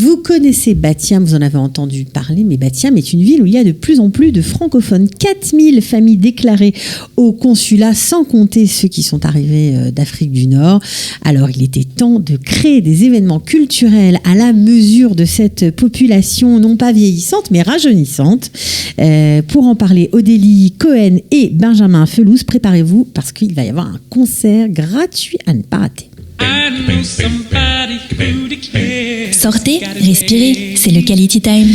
Vous connaissez Batiam, vous en avez entendu parler, mais Batiam est une ville où il y a de plus en plus de francophones. 4000 familles déclarées au consulat, sans compter ceux qui sont arrivés d'Afrique du Nord. Alors, il était temps de créer des événements culturels à la mesure de cette population, non pas vieillissante, mais rajeunissante. Pour en parler, Odélie Cohen et Benjamin Felouz, préparez-vous parce qu'il va y avoir un concert gratuit à ne pas rater. Sortez, respirez, c'est le Quality Time.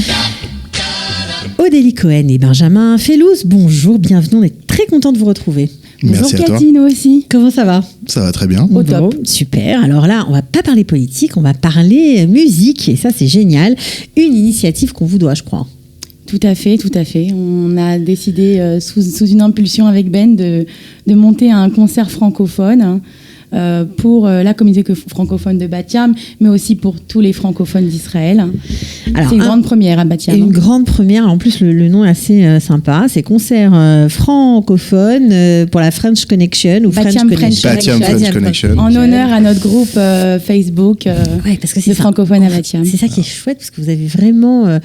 Odélie Cohen et Benjamin Felouz, bonjour, bienvenue, on est très contents de vous retrouver. Merci Bonjour à toi. Cathy, nous aussi. Comment ça va ? Ça va très bien. Au top. Super, alors là, on va pas parler politique, on va parler musique, et ça c'est génial. Une initiative qu'on vous doit, je crois. Tout à fait, tout à fait. On a décidé, sous une impulsion avec Ben, de monter un concert francophone pour la communauté francophone de Batiam, mais aussi pour tous les francophones d'Israël. Alors, c'est une grande première à Batiam. Une grande première, en plus le nom est assez sympa, c'est concert francophone pour la French Connection ou Batiam French Connection. Batiam French Connection. En honneur à notre groupe Facebook Ouais, parce que c'est de ça. francophones à Batiam. C'est ça qui est chouette, parce que vous avez vraiment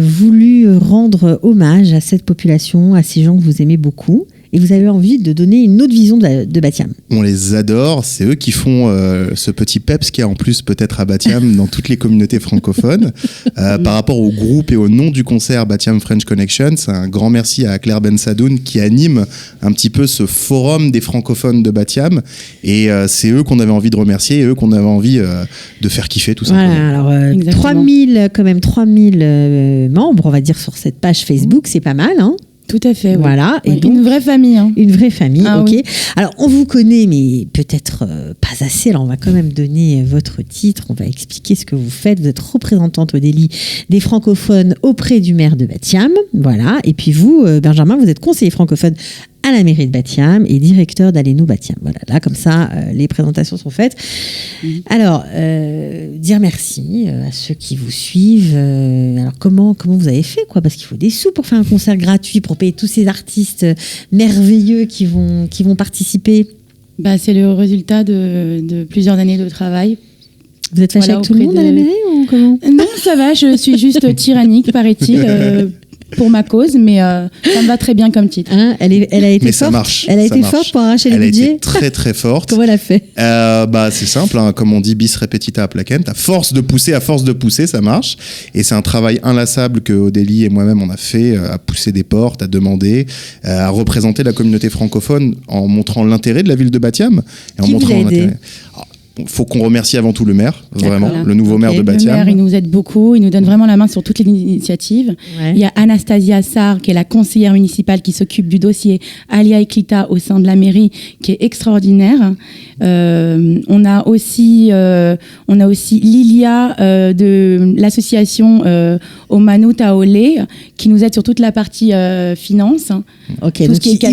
voulu rendre hommage à cette population, à ces gens que vous aimez beaucoup. Et vous avez envie de donner une autre vision de Batiam. On les adore, c'est eux qui font ce petit peps qu'il y a en plus peut-être à Batiam dans toutes les communautés francophones. Par rapport au groupe et au nom du concert Batiam French Connection, c'est un grand merci à Claire Ben Sadoun qui anime un petit peu ce forum des francophones de Batiam. Et c'est eux qu'on avait envie de remercier et eux qu'on avait envie de faire kiffer tout simplement. Voilà, alors 3000 membres, on va dire, sur cette page Facebook, c'est pas mal, hein. Tout à fait. Oui. Voilà. Ouais, Et donc, une vraie famille. Hein. une vraie famille, Ah, ok. oui. Alors, on vous connaît, mais peut-être pas assez. Alors, on va quand même donner votre titre. On va expliquer ce que vous faites. Vous êtes représentante, Odélie, des francophones auprès du maire de Batiam. Voilà. Et puis vous, Benjamin, vous êtes conseiller francophone à la mairie de Batiam et directeur d'Allénou Batiam. Voilà, là, comme ça, les présentations sont faites. Alors, dire merci à ceux qui vous suivent. Alors, comment vous avez fait, quoi ? Parce qu'il faut des sous pour faire un concert gratuit, pour payer tous ces artistes merveilleux qui vont participer. Bah, c'est le résultat de plusieurs années de travail. Vous êtes fâché Voilà, avec tout le monde auprès à la de- mairie ou comment ? Non, ça va, je suis juste tyrannique, paraît-il, pour ma cause, mais ça me va très bien comme titre. Hein, elle a été Mais forte. ça marche. Elle a ça été marche. forte pour arracher Elle les a budgets. été très très forte. Comment elle a fait ? C'est simple, hein, comme on dit bis repetita placent. À force de pousser, ça marche. Et c'est un travail inlassable que Odélie et moi-même on a fait, à pousser des portes, à demander, à représenter la communauté francophone en montrant l'intérêt de la ville de Batiam et en Qui vous montrant a aidé ? l'intérêt. Il faut qu'on remercie avant tout le maire, vraiment, D'accord. le nouveau Ok. maire de Le Batiam. maire, il nous aide beaucoup, il nous donne vraiment la main sur toutes les initiatives. Ouais. Il y a Anastasia Sarr, qui est la conseillère municipale qui s'occupe du dossier Alia Eklita au sein de la mairie, qui est extraordinaire. On a aussi Lilia de l'association Omanu Taolé, qui nous aide sur toute la partie finance. Ok, Tout donc ce qui est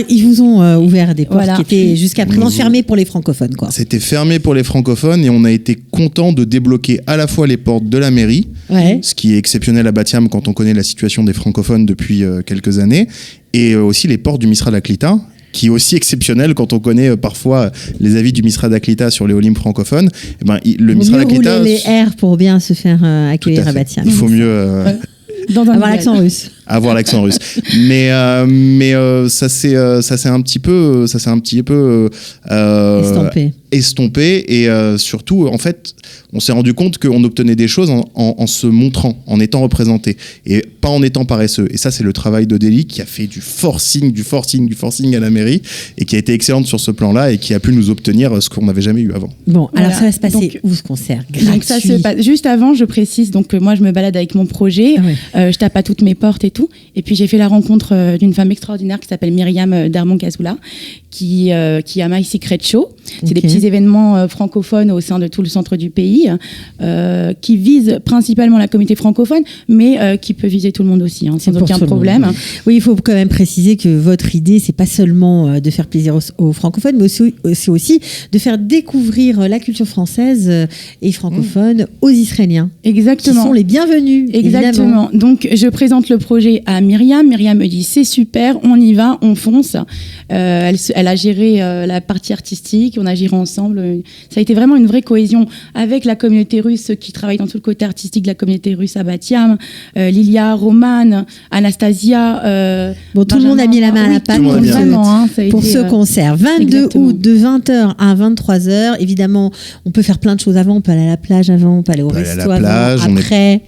ils vous ont ouvert des portes Voilà. qui étaient jusqu'à présent Nous ont- fermées pour les francophones, quoi. C'était fermé pour les francophones et on a été content de débloquer à la fois les portes de la mairie, Ouais. ce qui est exceptionnel à Batiam quand on connaît la situation des francophones depuis quelques années, et aussi les portes du Misra d'Aklita, qui est aussi exceptionnel quand on connaît parfois les avis du Misra d'Aklita sur les Olim francophones. Eh ben, le Il Misra vaut mieux d'Aklita, rouler les R pour bien se faire tout accueillir à fait. Batiam. Il faut mieux Dans un Avoir idéal. l'accent russe. avoir l'accent russe. Mais ça s'est un petit peu estompé et surtout en fait on s'est rendu compte qu'on obtenait des choses en se montrant, en étant représenté et pas en étant paresseux. Et ça c'est le travail d'Odélie qui a fait du forcing à la mairie et qui a été excellente sur ce plan-là et qui a pu nous obtenir ce qu'on n'avait jamais eu avant. Bon, Voilà. alors ça va se passer Donc- où ce concert gratuit? Donc ça se passe. Juste avant, je précise donc que moi je me balade avec mon projet, Ah ouais. je tape à toutes mes portes et tout. Et puis j'ai fait la rencontre d'une femme extraordinaire qui s'appelle Myriam Darmon-Kazoula, qui a My Secret Show. C'est Ok. des petits événements francophones au sein de tout le centre du pays, qui visent principalement la communauté francophone, mais qui peut viser tout le monde aussi, hein, sans pour aucun tout le monde, problème. oui. Oui, il faut quand même préciser que votre idée, c'est pas seulement de faire plaisir aux francophones, mais c'est aussi de faire découvrir la culture française et francophone aux Israéliens, qui Exactement. sont les bienvenus. Évidemment. Exactement. Donc, je présente le projet projet à Myriam. Myriam me dit c'est super, on y va, on fonce. Elle a géré la partie artistique, on a géré ensemble. Ça a été vraiment une vraie cohésion avec la communauté russe qui travaille dans tout le côté artistique de la communauté russe à Batiam. Lilia, Romane, Anastasia. Bon, tout le monde a mis la main à la pâte pour ce concert. 22 août de 20h à 23h. Évidemment, on peut faire plein de choses avant. On peut aller à la plage avant, on peut aller au resto avant, après.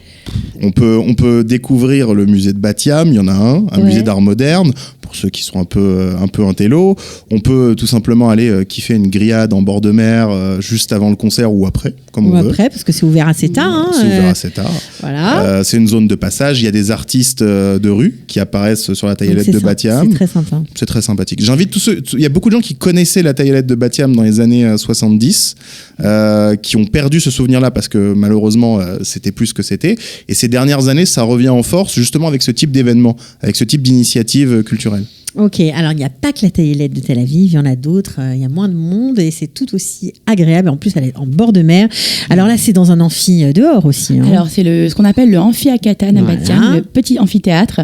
On peut découvrir le musée de Batiam, il y en a un musée d'art moderne, pour ceux qui sont un peu intello. On peut tout simplement aller kiffer une grillade en bord de mer juste avant le concert ou après, comme on veut. Ou après, parce que c'est ouvert assez tard. C'est ouvert assez tard. Voilà. C'est une zone de passage, il y a des artistes de rue qui apparaissent sur la taillelette de Batiam. C'est très sympa. C'est très sympathique. J'invite tous ceux... Il y a beaucoup de gens qui connaissaient la taillelette de Batiam dans les années 70, qui ont perdu ce souvenir-là parce que malheureusement, c'était plus ce que c'était. Et ces dernières années, ça revient en force justement avec ce type d'événement, avec ce type d'initiative culturelle. Ok, alors il n'y a pas que la taillelette de Tel Aviv, il y en a d'autres, il y a moins de monde et c'est tout aussi agréable. En plus, elle est en bord de mer. Alors là, c'est dans un amphi dehors aussi. Alors, c'est ce qu'on appelle le Amphi Akatan à Batiam, le petit amphithéâtre.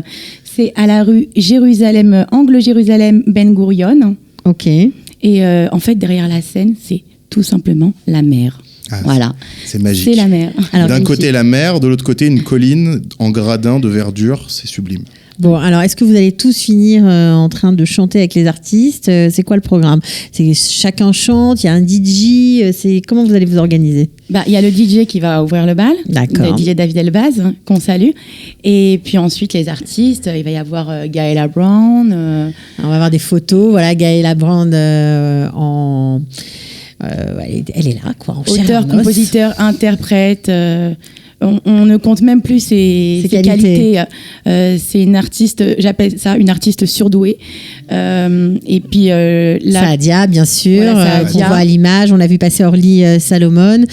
C'est à la rue Jérusalem, angle Jérusalem Ben Gurion. Ok. Et en fait, derrière la scène, c'est tout simplement la mer. Voilà. C'est magique. C'est la mer. D'un côté la mer, de l'autre côté une colline en gradin de verdure, c'est sublime. Bon, alors est-ce que vous allez tous finir en train de chanter avec les artistes ? C'est quoi le programme ? C'est chacun chante, il y a un DJ, comment vous allez vous organiser ? Il y a le DJ qui va ouvrir le bal, d'accord. Le DJ David Elbaz, qu'on salue. Et puis ensuite les artistes, il va y avoir Gaëla Brown. On va avoir des photos, voilà, Gaëla Brown elle est là, quoi. Auteur, compositeur, interprète. On ne compte même plus ses qualités. C'est une artiste, j'appelle ça une artiste surdouée. Et puis Saadia, bien sûr, voilà, qu'on voit à l'image. On a vu passer Orly Salomon.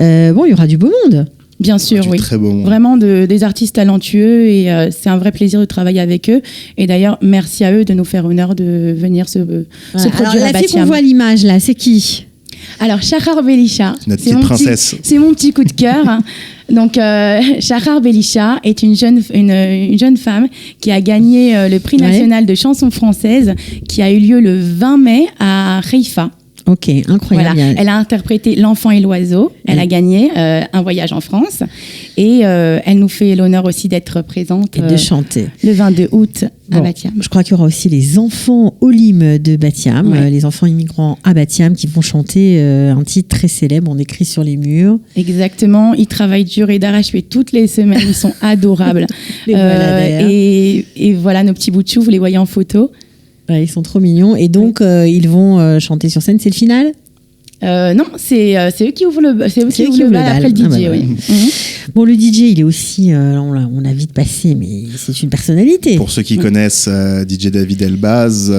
Il y aura du beau monde. Bien sûr, oui. Très beau monde. Vraiment des artistes talentueux et c'est un vrai plaisir de travailler avec eux. Et d'ailleurs, merci à eux de nous faire honneur de venir se produire alors, à Batiam. La fille qu'on voit à l'image, là, c'est qui ? Alors, Shahar Belisha, notre petite princesse. C'est mon petit coup de cœur. Donc, Shahar Belisha est une jeune femme qui a gagné le prix national de chanson française qui a eu lieu le 20 mai à Haïfa. Ok, incroyable. Voilà. Elle a interprété L'Enfant et l'Oiseau. Elle a gagné Un voyage en France. Et elle nous fait l'honneur aussi d'être présente et de chanter le 22 août à Batiam. Je crois qu'il y aura aussi les enfants Olim de Batiam, les enfants immigrants à Batiam qui vont chanter un titre très célèbre, on écrit sur les murs. Exactement, ils travaillent dur et d'arrache-pied toutes les semaines, ils sont adorables. Et voilà nos petits bouts de chou, vous les voyez en photo. Ouais, ils sont trop mignons. Et donc, ils vont chanter sur scène. C'est le final ? Non, c'est eux qui ouvrent le bal après le DJ. Oui. Bon, le DJ, il est aussi, on l'a vite passé, mais c'est une personnalité. Pour ceux qui connaissent DJ David Elbaz,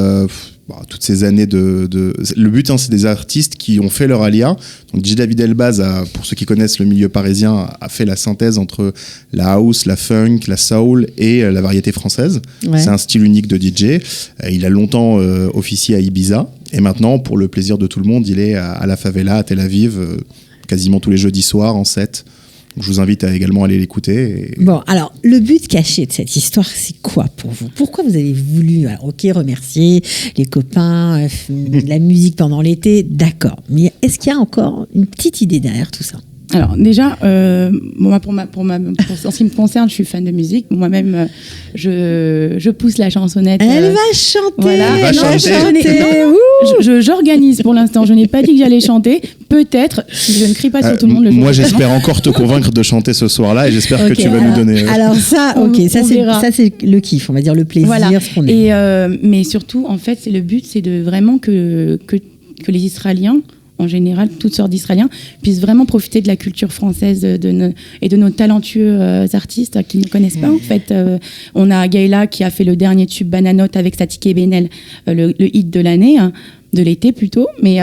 toutes ces années le but, c'est des artistes qui ont fait leur alia. Donc DJ David Elbaz, pour ceux qui connaissent le milieu parisien, a fait la synthèse entre la house, la funk, la soul et la variété française. Ouais. C'est un style unique de DJ. Il a longtemps officié à Ibiza. Et maintenant, pour le plaisir de tout le monde, il est à la Favela, à Tel Aviv, quasiment tous les jeudis soirs en set. Je vous invite à également aller l'écouter. Bon, alors, le but caché de cette histoire, c'est quoi pour vous ? Pourquoi vous avez voulu, remercier les copains, la musique pendant l'été, d'accord. Mais est-ce qu'il y a encore une petite idée derrière tout ça ? Alors déjà, en ce qui me concerne, je suis fan de musique. Moi-même, je pousse la chansonnette. Elle va chanter. Voilà. Elle va chanter. J'organise pour l'instant. Je n'ai pas dit que j'allais chanter. Peut-être, je ne crie pas sur tout le monde le jour. Moi, j'espère encore te convaincre de chanter ce soir-là et j'espère que tu vas nous donner. Alors ça, ça c'est le kiff, on va dire le plaisir, ce qu'on aime. Mais surtout, en fait, le but, c'est de vraiment que les Israéliens, en général, toutes sortes d'Israéliens, puissent vraiment profiter de la culture française et de nos talentueux artistes qui ne connaissent pas, en fait. On a Gaëla qui a fait le dernier tube Bananote avec Satik et Benel, le hit de l'année, de l'été plutôt. Mais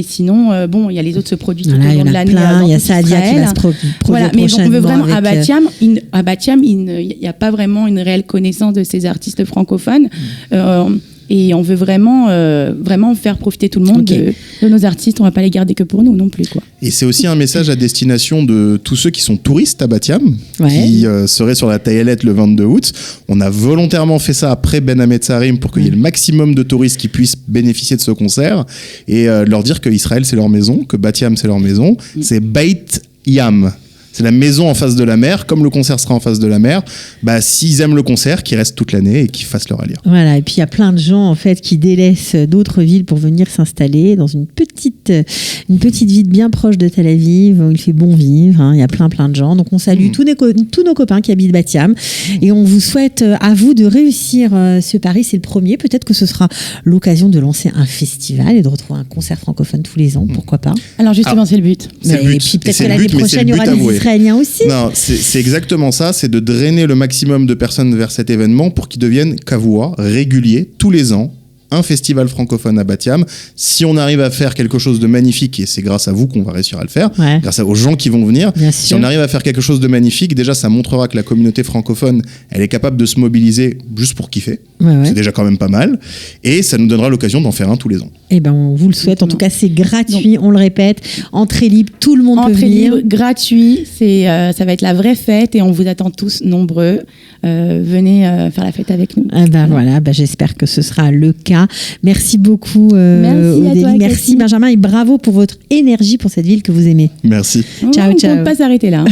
sinon, il y a les autres se produisent tout au long de l'année. Il y a Saadia qui va se produire voilà, mais on veut vraiment, à Batiam, il n'y a pas vraiment une réelle connaissance de ces artistes francophones. Et on veut vraiment faire profiter tout le monde de nos artistes. On va pas les garder que pour nous non plus, quoi. Et c'est aussi un message à destination de tous ceux qui sont touristes à Batiam, qui seraient sur la Tailellette le 22 août. On a volontairement fait ça après Ben Hamed Sarim pour qu'il y ait le maximum de touristes qui puissent bénéficier de ce concert et leur dire que Israël c'est leur maison, que Batiam c'est leur maison. C'est Beit Yam. C'est la maison en face de la mer, comme le concert sera en face de la mer. Bah, s'ils aiment le concert, qu'ils restent toute l'année et qu'ils fassent leur alire. Voilà, et puis il y a plein de gens en fait qui délaissent d'autres villes pour venir s'installer dans une petite ville bien proche de Tel Aviv où il fait bon vivre. Hein. Il y a plein de gens. Donc on salue tous nos copains qui habitent Batiam et on vous souhaite à vous de réussir ce pari. C'est le premier. Peut-être que ce sera l'occasion de lancer un festival et de retrouver un concert francophone tous les ans. Pourquoi pas? Alors justement, c'est le but. C'est le but. Et puis peut-être c'est que le l'année but, mais c'est prochaine, il y le aura but des avoué. Israéliens aussi. Non, c'est exactement ça, c'est de drainer le maximum de personnes vers cet événement pour qu'il devienne kavua, régulier, tous les ans, un festival francophone à Batiam. Si on arrive à faire quelque chose de magnifique, et c'est grâce à vous qu'on va réussir à le faire, grâce aux gens qui vont venir, si on arrive à faire quelque chose de magnifique, déjà ça montrera que la communauté francophone, elle est capable de se mobiliser juste pour kiffer. C'est déjà quand même pas mal. Et ça nous donnera l'occasion d'en faire un tous les ans. Eh ben, on vous le souhaite. En tout cas, c'est gratuit, on le répète. Entrée libre, tout le monde peut venir. Entrée libre, gratuit. Ça va être la vraie fête et on vous attend tous nombreux. Venez faire la fête avec nous. Voilà, j'espère que ce sera le cas. Merci beaucoup, merci Odélie. à toi, merci Cathy. Benjamin et bravo pour votre énergie pour cette ville que vous aimez. Merci. Ciao, On ne ciao. peut pas s'arrêter là.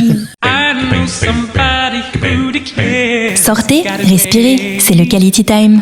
Sortez, respirez, c'est le Quality Time.